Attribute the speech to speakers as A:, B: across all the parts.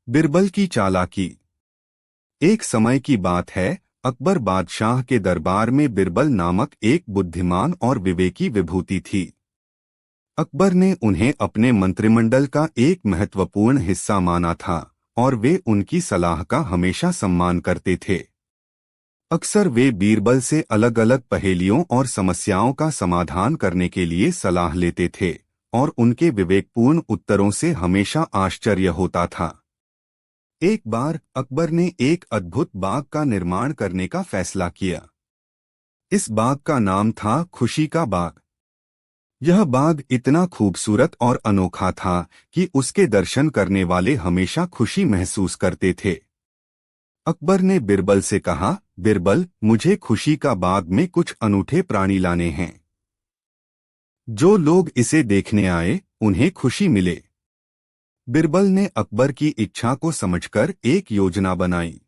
A: बिरबल की चालाकी। एक समय की बात है, अकबर बादशाह के दरबार में बिरबल नामक एक बुद्धिमान और विवेकी विभूति थी। अकबर ने उन्हें अपने मंत्रिमंडल का एक महत्वपूर्ण हिस्सा माना था और वे उनकी सलाह का हमेशा सम्मान करते थे। अक्सर वे बीरबल से अलग अलग पहेलियों और समस्याओं का समाधान करने के लिए सलाह लेते थे और उनके विवेकपूर्ण उत्तरों से हमेशा आश्चर्य होता था। एक बार अकबर ने एक अद्भुत बाग का निर्माण करने का फैसला किया। इस बाग का नाम था खुशी का बाग। यह बाग इतना खूबसूरत और अनोखा था कि उसके दर्शन करने वाले हमेशा खुशी महसूस करते थे। अकबर ने बिरबल से कहा, बिरबल, मुझे खुशी का बाग में कुछ अनूठे प्राणी लाने हैं। जो लोग इसे देखने आए, उन्हें खुशी मिले। बिरबल ने अकबर की इच्छा को समझकर एक योजना बनाई।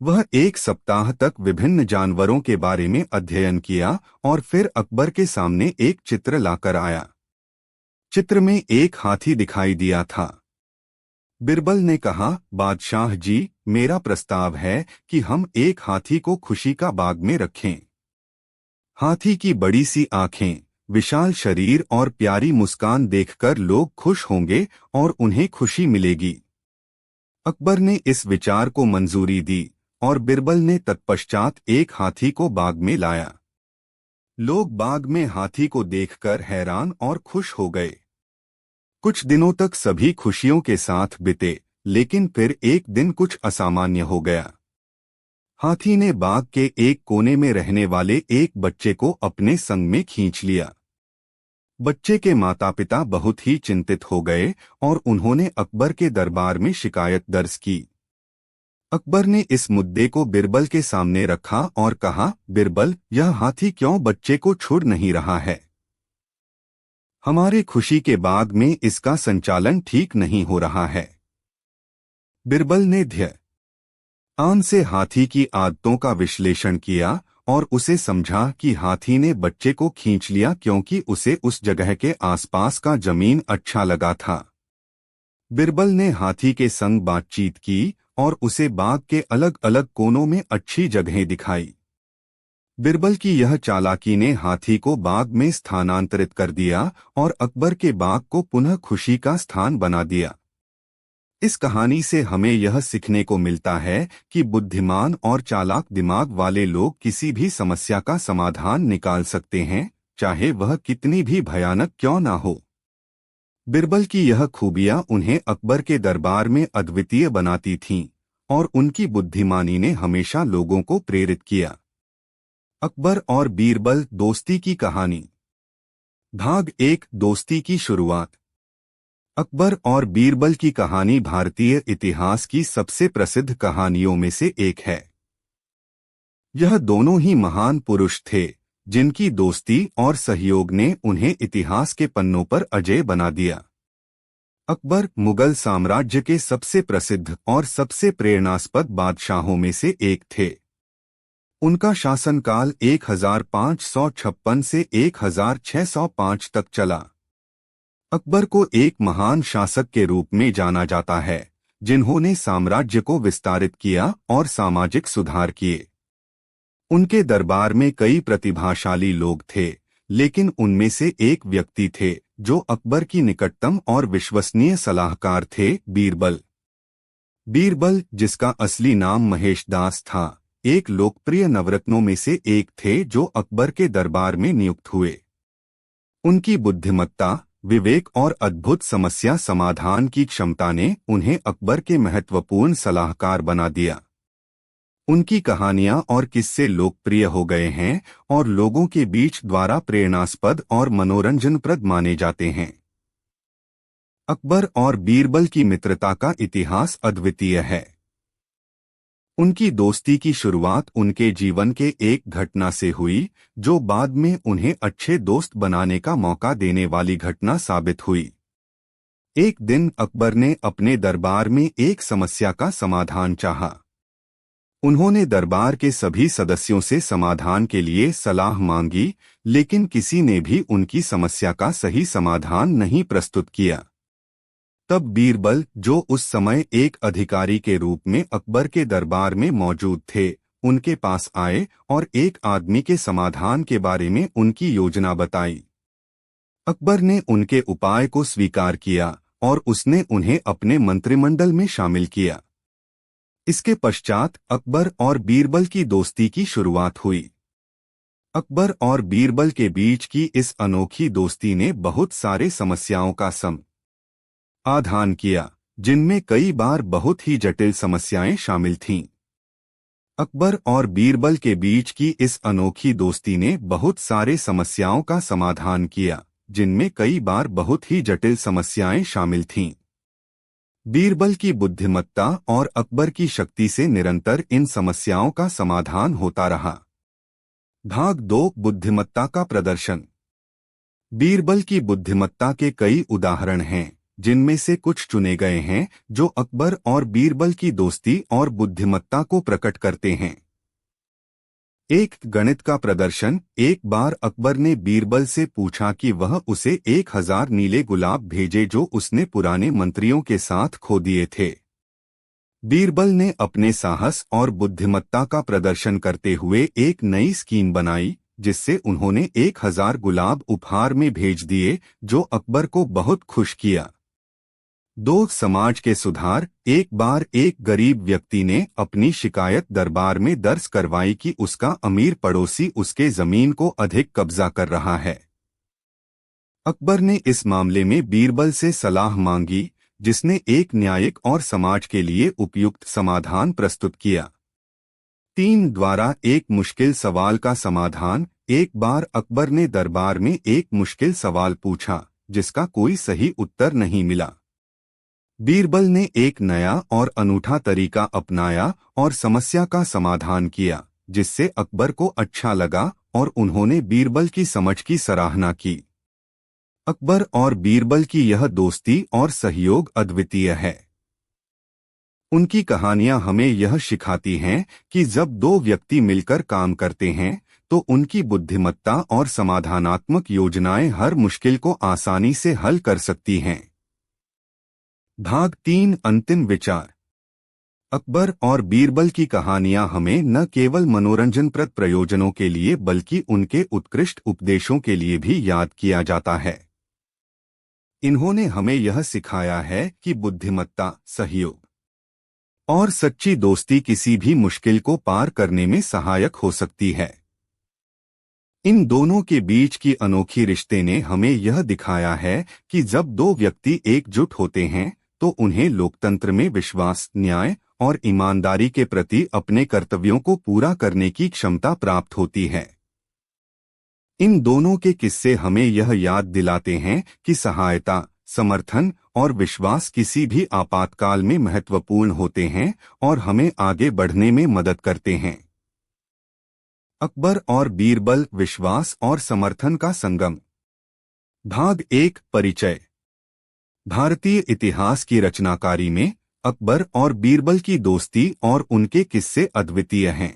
A: वह एक सप्ताह तक विभिन्न जानवरों के बारे में अध्ययन किया और फिर अकबर के सामने एक चित्र लाकर आया। चित्र में एक हाथी दिखाई दिया था। बिरबल ने कहा, बादशाह जी, मेरा प्रस्ताव है कि हम एक हाथी को खुशी का बाग में रखें। हाथी की बड़ी सी आंखें, विशाल शरीर और प्यारी मुस्कान देखकर लोग खुश होंगे और उन्हें खुशी मिलेगी। अकबर ने इस विचार को मंजूरी दी और बिरबल ने तत्पश्चात एक हाथी को बाग में लाया। लोग बाग में हाथी को देखकर हैरान और खुश हो गए। कुछ दिनों तक सभी खुशियों के साथ बीते, लेकिन फिर एक दिन कुछ असामान्य हो गया। हाथी ने बाग के एक कोने में रहने वाले एक बच्चे को अपने संग में खींच लिया। बच्चे के माता पिता बहुत ही चिंतित हो गए और उन्होंने अकबर के दरबार में शिकायत दर्ज की। अकबर ने इस मुद्दे को बिरबल के सामने रखा और कहा, बिरबल, यह हाथी क्यों बच्चे को छोड़ नहीं रहा है? हमारे खुशी के बाग में इसका संचालन ठीक नहीं हो रहा है। बिरबल ने ध्यान से हाथी की आदतों का विश्लेषण किया और उसे समझा कि हाथी ने बच्चे को खींच लिया क्योंकि उसे उस जगह के आसपास का जमीन अच्छा लगा था। बिरबल ने हाथी के संग बातचीत की और उसे बाग के अलग अलग कोनों में अच्छी जगहें दिखाई। बिरबल की यह चालाकी ने हाथी को बाग में स्थानांतरित कर दिया और अकबर के बाग को पुनः खुशी का स्थान बना दिया। इस कहानी से हमें यह सीखने को मिलता है कि बुद्धिमान और चालाक दिमाग वाले लोग किसी भी समस्या का समाधान निकाल सकते हैं, चाहे वह कितनी भी भयानक क्यों ना हो। बिरबल की यह खूबियां उन्हें अकबर के दरबार में अद्वितीय बनाती थीं और उनकी बुद्धिमानी ने हमेशा लोगों को प्रेरित किया। अकबर और बीरबल, दोस्ती की कहानी। भाग 1, दोस्ती की शुरुआत। अकबर और बीरबल की कहानी भारतीय इतिहास की सबसे प्रसिद्ध कहानियों में से एक है। यह दोनों ही महान पुरुष थे, जिनकी दोस्ती और सहयोग ने उन्हें इतिहास के पन्नों पर अजेय बना दिया। अकबर मुगल साम्राज्य के सबसे प्रसिद्ध और सबसे प्रेरणास्पद बादशाहों में से एक थे। उनका शासनकाल 1556 से 1605 तक चला। अकबर को एक महान शासक के रूप में जाना जाता है, जिन्होंने साम्राज्य को विस्तारित किया और सामाजिक सुधार किए। उनके दरबार में कई प्रतिभाशाली लोग थे, लेकिन उनमें से एक व्यक्ति थे जो अकबर की निकटतम और विश्वसनीय सलाहकार थे, बीरबल। बीरबल, जिसका असली नाम महेश दास था, एक लोकप्रिय नवरत्नों में से एक थे जो अकबर के दरबार में नियुक्त हुए। उनकी बुद्धिमत्ता, विवेक और अद्भुत समस्या समाधान की क्षमता ने उन्हें अकबर के महत्वपूर्ण सलाहकार बना दिया। उनकी कहानियां और किस्से लोकप्रिय हो गए हैं और लोगों के बीच द्वारा प्रेरणास्पद और मनोरंजनप्रद माने जाते हैं। अकबर और बीरबल की मित्रता का इतिहास अद्वितीय है। उनकी दोस्ती की शुरुआत उनके जीवन के एक घटना से हुई, जो बाद में उन्हें अच्छे दोस्त बनाने का मौका देने वाली घटना साबित हुई। एक दिन अकबर ने अपने दरबार में एक समस्या का समाधान चाहा। उन्होंने दरबार के सभी सदस्यों से समाधान के लिए सलाह मांगी, लेकिन किसी ने भी उनकी समस्या का सही समाधान नहीं प्रस्तुत किया। तब बीरबल, जो उस समय एक अधिकारी के रूप में अकबर के दरबार में मौजूद थे, उनके पास आए और एक आदमी के समाधान के बारे में उनकी योजना बताई। अकबर ने उनके उपाय को स्वीकार किया और उसने उन्हें अपने मंत्रिमंडल में शामिल किया। इसके पश्चात अकबर और बीरबल की दोस्ती की शुरुआत हुई। अकबर और बीरबल के बीच की इस अनोखी दोस्ती ने बहुत सारे समस्याओं का समाधान किया, जिनमें कई बार बहुत ही जटिल समस्याएं शामिल थीं। अकबर और बीरबल के बीच की इस अनोखी दोस्ती ने बहुत सारे समस्याओं का समाधान किया, जिनमें कई बार बहुत ही जटिल समस्याएं शामिल थीं। बीरबल की बुद्धिमत्ता और अकबर की शक्ति से निरंतर इन समस्याओं का समाधान होता रहा। भाग 2, बुद्धिमत्ता का प्रदर्शन। बीरबल की बुद्धिमत्ता के कई उदाहरण हैं, जिनमें से कुछ चुने गए हैं जो अकबर और बीरबल की दोस्ती और बुद्धिमत्ता को प्रकट करते हैं। एक, गणित का प्रदर्शन। एक बार अकबर ने बीरबल से पूछा कि वह उसे 1000 नीले गुलाब भेजे जो उसने पुराने मंत्रियों के साथ खो दिए थे। बीरबल ने अपने साहस और बुद्धिमत्ता का प्रदर्शन करते हुए एक नई स्कीम बनाई, जिससे उन्होंने 1000 गुलाब उपहार में भेज दिए, जो अकबर को बहुत खुश किया। 2, समाज के सुधार। एक बार एक गरीब व्यक्ति ने अपनी शिकायत दरबार में दर्ज करवाई कि उसका अमीर पड़ोसी उसके जमीन को अधिक कब्जा कर रहा है। अकबर ने इस मामले में बीरबल से सलाह मांगी, जिसने एक न्यायिक और समाज के लिए उपयुक्त समाधान प्रस्तुत किया। 3, द्वारा एक मुश्किल सवाल का समाधान। एक बार अकबर ने दरबार में एक मुश्किल सवाल पूछा, जिसका कोई सही उत्तर नहीं मिला। बीरबल ने एक नया और अनूठा तरीका अपनाया और समस्या का समाधान किया, जिससे अकबर को अच्छा लगा और उन्होंने बीरबल की समझ की सराहना की। अकबर और बीरबल की यह दोस्ती और सहयोग अद्वितीय है। उनकी कहानियां हमें यह सिखाती हैं कि जब दो व्यक्ति मिलकर काम करते हैं, तो उनकी बुद्धिमत्ता और समाधानात्मक योजनाएं हर मुश्किल को आसानी से हल कर सकती हैं। भाग 3, अंतिम विचार। अकबर और बीरबल की कहानियां हमें न केवल मनोरंजनप्रद प्रयोजनों के लिए बल्कि उनके उत्कृष्ट उपदेशों के लिए भी याद किया जाता है। इन्होंने हमें यह सिखाया है कि बुद्धिमत्ता, सहयोग और सच्ची दोस्ती किसी भी मुश्किल को पार करने में सहायक हो सकती है। इन दोनों के बीच की अनोखी रिश्ते ने हमें यह दिखाया है कि जब दो व्यक्ति एकजुट होते हैं, तो उन्हें लोकतंत्र में विश्वास, न्याय और ईमानदारी के प्रति अपने कर्तव्यों को पूरा करने की क्षमता प्राप्त होती है। इन दोनों के किस्से हमें यह याद दिलाते हैं कि सहायता, समर्थन और विश्वास किसी भी आपातकाल में महत्वपूर्ण होते हैं और हमें आगे बढ़ने में मदद करते हैं। अकबर और बीरबल, विश्वास और समर्थन का संगम। भाग 1, परिचय। भारतीय इतिहास की रचनाकारी में अकबर और बीरबल की दोस्ती और उनके किस्से अद्वितीय हैं।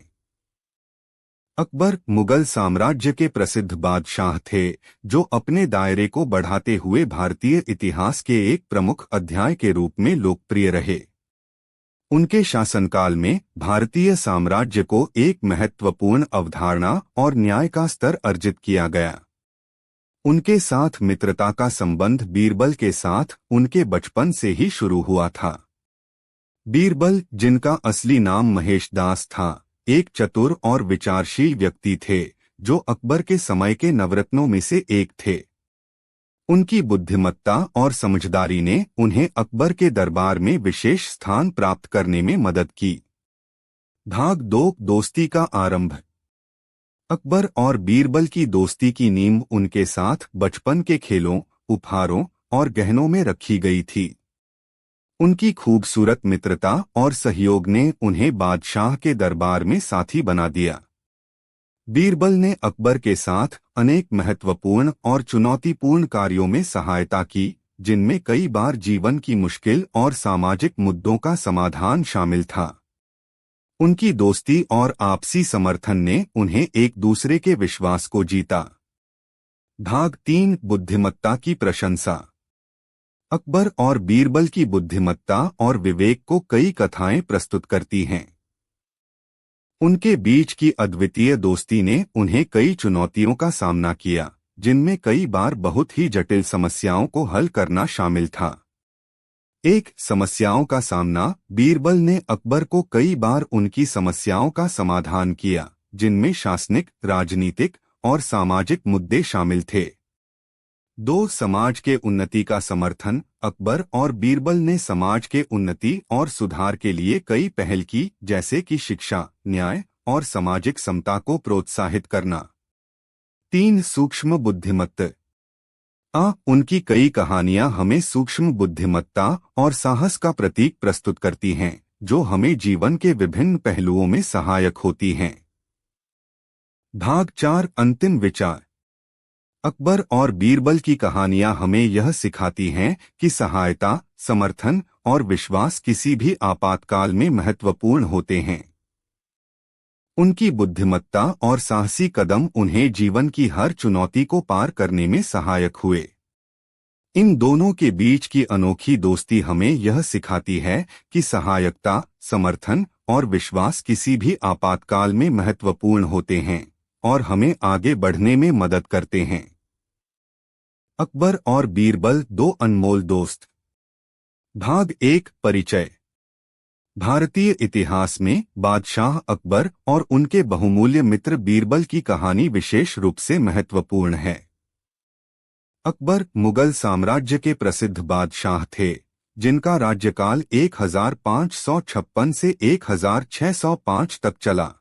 A: अकबर मुगल साम्राज्य के प्रसिद्ध बादशाह थे, जो अपने दायरे को बढ़ाते हुए भारतीय इतिहास के एक प्रमुख अध्याय के रूप में लोकप्रिय रहे। उनके शासनकाल में भारतीय साम्राज्य को एक महत्वपूर्ण अवधारणा और न्याय का स्तर अर्जित किया गया। उनके साथ मित्रता का संबंध बीरबल के साथ उनके बचपन से ही शुरू हुआ था। बीरबल, जिनका असली नाम महेश दास था, एक चतुर और विचारशील व्यक्ति थे, जो अकबर के समय के नवरत्नों में से एक थे। उनकी बुद्धिमत्ता और समझदारी ने उन्हें अकबर के दरबार में विशेष स्थान प्राप्त करने में मदद की। भाग 2, दोस्ती का आरंभ। अकबर और बीरबल की दोस्ती की नींव उनके साथ बचपन के खेलों, उपहारों और गहनों में रखी गई थी। उनकी खूबसूरत मित्रता और सहयोग ने उन्हें बादशाह के दरबार में साथी बना दिया। बीरबल ने अकबर के साथ अनेक महत्वपूर्ण और चुनौतीपूर्ण कार्यों में सहायता की, जिनमें कई बार जीवन की मुश्किल और सामाजिक मुद्दों का समाधान शामिल था। उनकी दोस्ती और आपसी समर्थन ने उन्हें एक दूसरे के विश्वास को जीता। भाग 3, बुद्धिमत्ता की प्रशंसा। अकबर और बीरबल की बुद्धिमत्ता और विवेक को कई कथाएं प्रस्तुत करती हैं। उनके बीच की अद्वितीय दोस्ती ने उन्हें कई चुनौतियों का सामना किया, जिनमें कई बार बहुत ही जटिल समस्याओं को हल करना शामिल था। एक समस्याओं का सामना। बीरबल ने अकबर को कई बार उनकी समस्याओं का समाधान किया, जिनमें शासनिक, राजनीतिक और सामाजिक मुद्दे शामिल थे। दो, समाज के उन्नति का समर्थन। अकबर और बीरबल ने समाज के उन्नति और सुधार के लिए कई पहल की, जैसे कि शिक्षा, न्याय और सामाजिक समता को प्रोत्साहित करना। तीन, सूक्ष्म बुद्धिमत्ता। उनकी कई कहानियां हमें सूक्ष्म बुद्धिमत्ता और साहस का प्रतीक प्रस्तुत करती हैं, जो हमें जीवन के विभिन्न पहलुओं में सहायक होती हैं। भाग 4, अंतिम विचार। अकबर और बीरबल की कहानियां हमें यह सिखाती हैं कि सहायता, समर्थन और विश्वास किसी भी आपातकाल में महत्वपूर्ण होते हैं। उनकी बुद्धिमत्ता और साहसी कदम उन्हें जीवन की हर चुनौती को पार करने में सहायक हुए। इन दोनों के बीच की अनोखी दोस्ती हमें यह सिखाती है कि सहायता, समर्थन और विश्वास किसी भी आपातकाल में महत्वपूर्ण होते हैं और हमें आगे बढ़ने में मदद करते हैं। अकबर और बीरबल, दो अनमोल दोस्त। भाग 1, परिचय। भारतीय इतिहास में बादशाह अकबर और उनके बहुमूल्य मित्र बीरबल की कहानी विशेष रूप से महत्वपूर्ण है। अकबर मुगल साम्राज्य के प्रसिद्ध बादशाह थे, जिनका राज्यकाल 1556 से 1605 तक चला।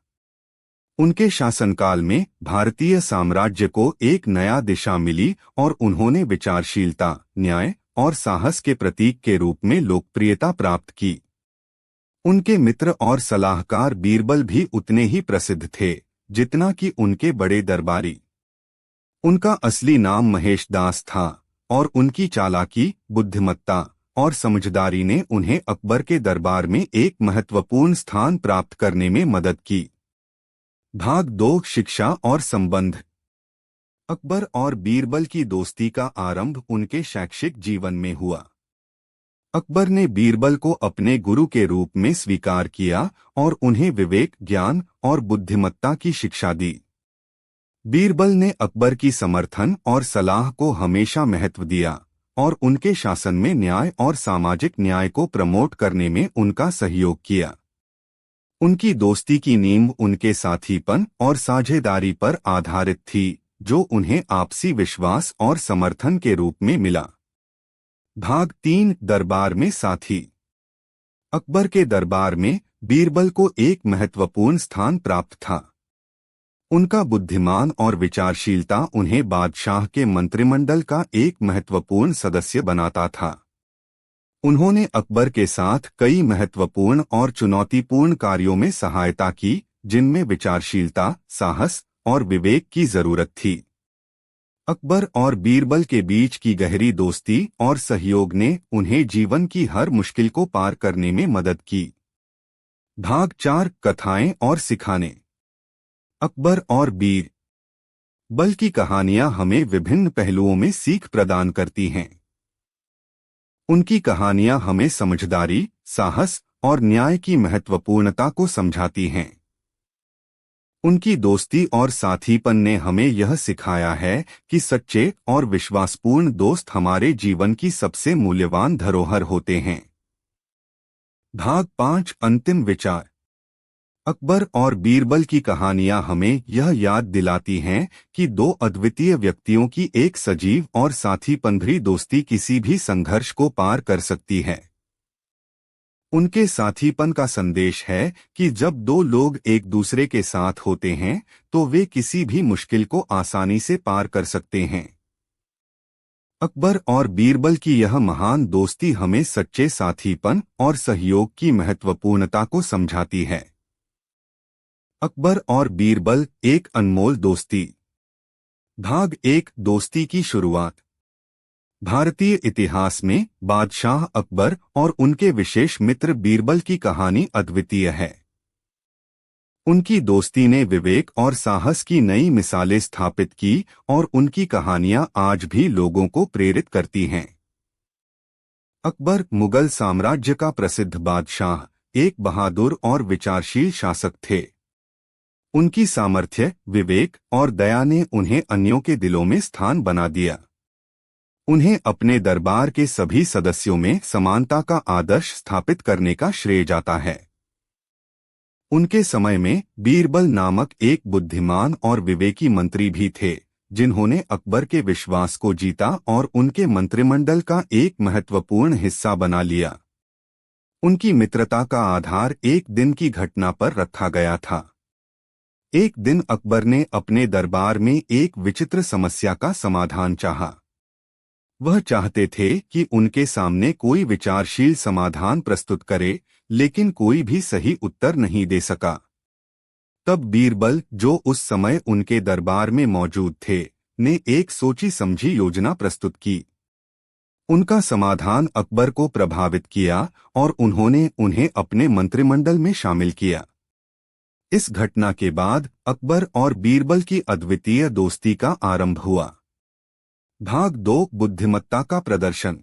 A: उनके शासनकाल में भारतीय साम्राज्य को एक नया दिशा मिली और उन्होंने विचारशीलता, न्याय और साहस के प्रतीक के रूप में लोकप्रियता प्राप्त की। उनके मित्र और सलाहकार बीरबल भी उतने ही प्रसिद्ध थे जितना कि उनके बड़े दरबारी। उनका असली नाम महेश दास था और उनकी चालाकी, बुद्धिमत्ता और समझदारी ने उन्हें अकबर के दरबार में एक महत्वपूर्ण स्थान प्राप्त करने में मदद की। भाग 2, शिक्षा और संबंध। अकबर और बीरबल की दोस्ती का आरंभ उनके शैक्षिक जीवन में हुआ। अकबर ने बीरबल को अपने गुरु के रूप में स्वीकार किया और उन्हें विवेक, ज्ञान और बुद्धिमत्ता की शिक्षा दी। बीरबल ने अकबर की समर्थन और सलाह को हमेशा महत्व दिया और उनके शासन में न्याय और सामाजिक न्याय को प्रमोट करने में उनका सहयोग किया। उनकी दोस्ती की नींव उनके साथीपन और साझेदारी पर आधारित थी, जो उन्हें आपसी विश्वास और समर्थन के रूप में मिला। भाग 3, दरबार में साथी। अकबर के दरबार में बीरबल को एक महत्वपूर्ण स्थान प्राप्त था। उनका बुद्धिमान और विचारशीलता उन्हें बादशाह के मंत्रिमंडल का एक महत्वपूर्ण सदस्य बनाता था। उन्होंने अकबर के साथ कई महत्वपूर्ण और चुनौतीपूर्ण कार्यों में सहायता की, जिनमें विचारशीलता, साहस और विवेक की जरूरत थी। अकबर और बीरबल के बीच की गहरी दोस्ती और सहयोग ने उन्हें जीवन की हर मुश्किल को पार करने में मदद की। भाग 4, कथाएं और सिखाने। अकबर और बीरबल की कहानियां हमें विभिन्न पहलुओं में सीख प्रदान करती हैं। उनकी कहानियां हमें समझदारी, साहस और न्याय की महत्वपूर्णता को समझाती हैं। उनकी दोस्ती और साथीपन ने हमें यह सिखाया है कि सच्चे और विश्वासपूर्ण दोस्त हमारे जीवन की सबसे मूल्यवान धरोहर होते हैं। भाग 5, अंतिम विचार। अकबर और बीरबल की कहानियां हमें यह याद दिलाती हैं कि दो अद्वितीय व्यक्तियों की एक सजीव और साथीपनभरी दोस्ती किसी भी संघर्ष को पार कर सकती है। उनके साथीपन का संदेश है कि जब दो लोग एक दूसरे के साथ होते हैं तो वे किसी भी मुश्किल को आसानी से पार कर सकते हैं। अकबर और बीरबल की यह महान दोस्ती हमें सच्चे साथीपन और सहयोग की महत्वपूर्णता को समझाती है। अकबर और बीरबल, एक अनमोल दोस्ती। भाग 1, दोस्ती की शुरुआत। भारतीय इतिहास में बादशाह अकबर और उनके विशेष मित्र बीरबल की कहानी अद्वितीय है। उनकी दोस्ती ने विवेक और साहस की नई मिसालें स्थापित की और उनकी कहानियां आज भी लोगों को प्रेरित करती हैं। अकबर मुगल साम्राज्य का प्रसिद्ध बादशाह, एक बहादुर और विचारशील शासक थे। उनकी सामर्थ्य, विवेक और दया ने उन्हें अन्यों के दिलों में स्थान बना दिया। उन्हें अपने दरबार के सभी सदस्यों में समानता का आदर्श स्थापित करने का श्रेय जाता है। उनके समय में बीरबल नामक एक बुद्धिमान और विवेकी मंत्री भी थे, जिन्होंने अकबर के विश्वास को जीता और उनके मंत्रिमंडल का एक महत्वपूर्ण हिस्सा बना लिया। उनकी मित्रता का आधार एक दिन की घटना पर रखा गया था। एक दिन अकबर ने अपने दरबार में एक विचित्र समस्या का समाधान चाहा। वह चाहते थे कि उनके सामने कोई विचारशील समाधान प्रस्तुत करे, लेकिन कोई भी सही उत्तर नहीं दे सका। तब बीरबल, जो उस समय उनके दरबार में मौजूद थे, ने एक सोची समझी योजना प्रस्तुत की। उनका समाधान अकबर को प्रभावित किया और उन्होंने उन्हें अपने मंत्रिमंडल में शामिल किया। इस घटना के बाद अकबर और बीरबल की अद्वितीय दोस्ती का आरंभ हुआ। भाग 2, बुद्धिमत्ता का प्रदर्शन।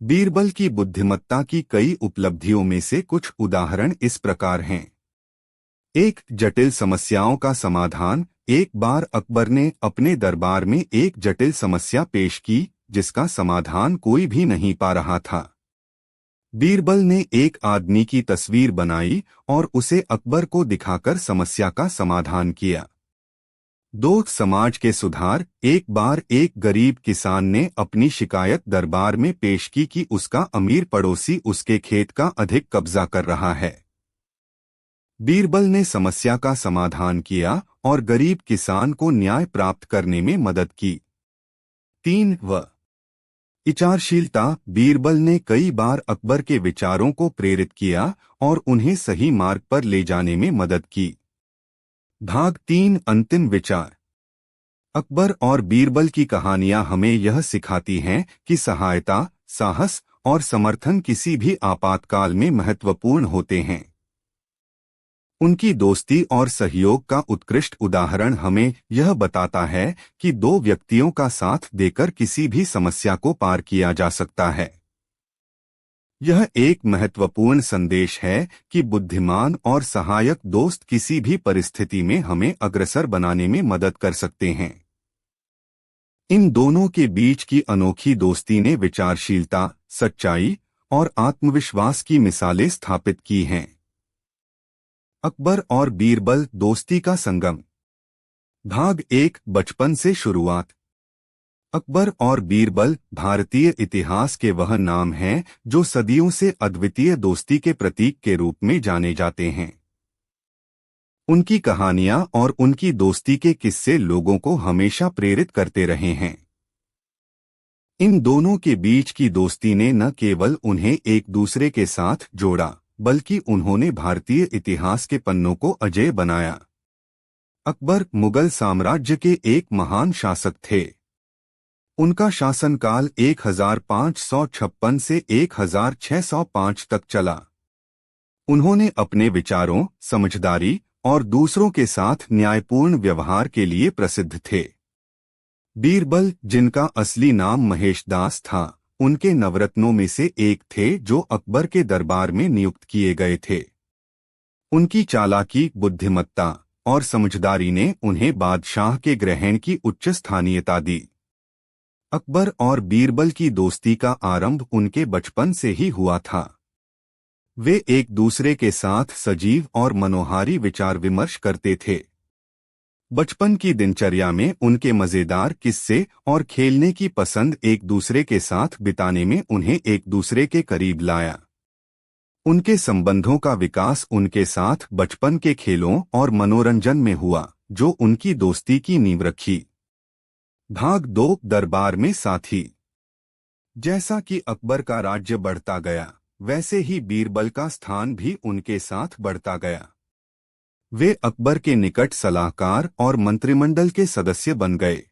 A: बीरबल की बुद्धिमत्ता की कई उपलब्धियों में से कुछ उदाहरण इस प्रकार हैं। एक, जटिल समस्याओं का समाधान। एक बार अकबर ने अपने दरबार में एक जटिल समस्या पेश की, जिसका समाधान कोई भी नहीं पा रहा था। बीरबल ने एक आदमी की तस्वीर बनाई और उसे अकबर को दिखाकर समस्या का समाधान किया। 2, समाज के सुधार। एक बार एक गरीब किसान ने अपनी शिकायत दरबार में पेश की कि उसका अमीर पड़ोसी उसके खेत का अधिक कब्जा कर रहा है। बीरबल ने समस्या का समाधान किया और गरीब किसान को न्याय प्राप्त करने में मदद की। 3, विचारशीलता। बीरबल ने कई बार अकबर के विचारों को प्रेरित किया और उन्हें सही मार्ग पर ले जाने में मदद की। भाग 3, अंतिम विचार। अकबर और बीरबल की कहानियां हमें यह सिखाती हैं कि सहायता, साहस और समर्थन किसी भी आपातकाल में महत्वपूर्ण होते हैं। उनकी दोस्ती और सहयोग का उत्कृष्ट उदाहरण हमें यह बताता है कि दो व्यक्तियों का साथ देकर किसी भी समस्या को पार किया जा सकता है। यह एक महत्वपूर्ण संदेश है कि बुद्धिमान और सहायक दोस्त किसी भी परिस्थिति में हमें अग्रसर बनाने में मदद कर सकते हैं। इन दोनों के बीच की अनोखी दोस्ती ने विचारशीलता, सच्चाई और आत्मविश्वास की मिसालें स्थापित की हैं। अकबर और बीरबल, दोस्ती का संगम। भाग 1, बचपन से शुरुआत। अकबर और बीरबल भारतीय इतिहास के वह नाम हैं जो सदियों से अद्वितीय दोस्ती के प्रतीक के रूप में जाने जाते हैं। उनकी कहानियां और उनकी दोस्ती के किस्से लोगों को हमेशा प्रेरित करते रहे हैं। इन दोनों के बीच की दोस्ती ने न केवल उन्हें एक दूसरे के साथ जोड़ा, बल्कि उन्होंने भारतीय इतिहास के पन्नों को अजेय बनाया। अकबर मुगल साम्राज्य के एक महान शासक थे। उनका शासनकाल 1556 से 1605 तक चला। उन्होंने अपने विचारों, समझदारी और दूसरों के साथ न्यायपूर्ण व्यवहार के लिए प्रसिद्ध थे। बीरबल, जिनका असली नाम महेशदास था, उनके नवरत्नों में से एक थे जो अकबर के दरबार में नियुक्त किए गए थे। उनकी चालाकी, बुद्धिमत्ता और समझदारी ने उन्हें बादशाह के ग्रहण की उच्च स्थानीयता दी। अकबर और बीरबल की दोस्ती का आरंभ उनके बचपन से ही हुआ था। वे एक दूसरे के साथ सजीव और मनोहारी विचार विमर्श करते थे। बचपन की दिनचर्या में उनके मजेदार किस्से और खेलने की पसंद एक दूसरे के साथ बिताने में उन्हें एक दूसरे के करीब लाया। उनके संबंधों का विकास उनके साथ बचपन के खेलों और मनोरंजन में हुआ, जो उनकी दोस्ती की नींव रखी। भाग 2, दरबार में साथी। जैसा कि अकबर का राज्य बढ़ता गया, वैसे ही बीरबल का स्थान भी उनके साथ बढ़ता गया। वे अकबर के निकट सलाहकार और मंत्रिमंडल के सदस्य बन गए।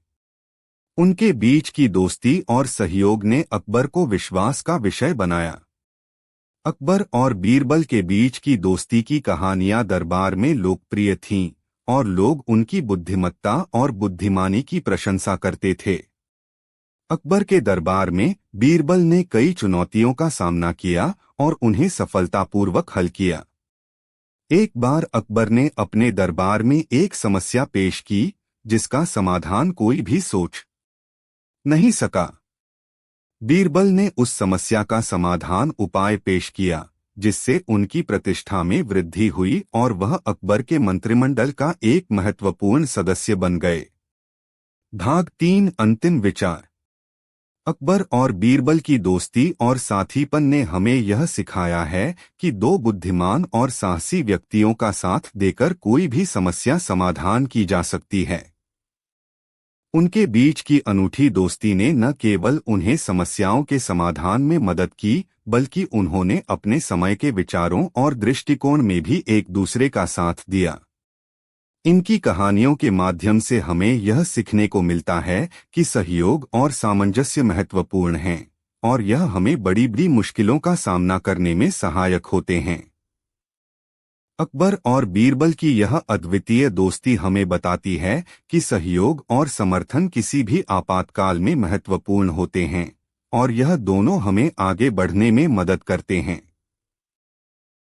A: उनके बीच की दोस्ती और सहयोग ने अकबर को विश्वास का विषय बनाया। अकबर और बीरबल के बीच की दोस्ती की कहानियां दरबार में लोकप्रिय थीं और लोग उनकी बुद्धिमत्ता और बुद्धिमानी की प्रशंसा करते थे। अकबर के दरबार में बीरबल ने कई चुनौतियों का सामना किया और उन्हें सफलतापूर्वक हल किया। एक बार अकबर ने अपने दरबार में एक समस्या पेश की जिसका समाधान कोई भी सोच नहीं सका। बीरबल ने उस समस्या का समाधान उपाय पेश किया जिससे उनकी प्रतिष्ठा में वृद्धि हुई और वह अकबर के मंत्रिमंडल का एक महत्वपूर्ण सदस्य बन गए। भाग 3 अंतिम विचार। अकबर और बीरबल की दोस्ती और साथीपन ने हमें यह सिखाया है कि दो बुद्धिमान और साहसी व्यक्तियों का साथ देकर कोई भी समस्या समाधान की जा सकती है। उनके बीच की अनूठी दोस्ती ने न केवल उन्हें समस्याओं के समाधान में मदद की बल्कि उन्होंने अपने समय के विचारों और दृष्टिकोण में भी एक दूसरे का साथ दिया। इनकी कहानियों के माध्यम से हमें यह सीखने को मिलता है कि सहयोग और सामंजस्य महत्वपूर्ण हैं और यह हमें बड़ी बड़ी मुश्किलों का सामना करने में सहायक होते हैं। अकबर और बीरबल की यह अद्वितीय दोस्ती हमें बताती है कि सहयोग और समर्थन किसी भी आपातकाल में महत्वपूर्ण होते हैं और यह दोनों हमें आगे बढ़ने में मदद करते हैं।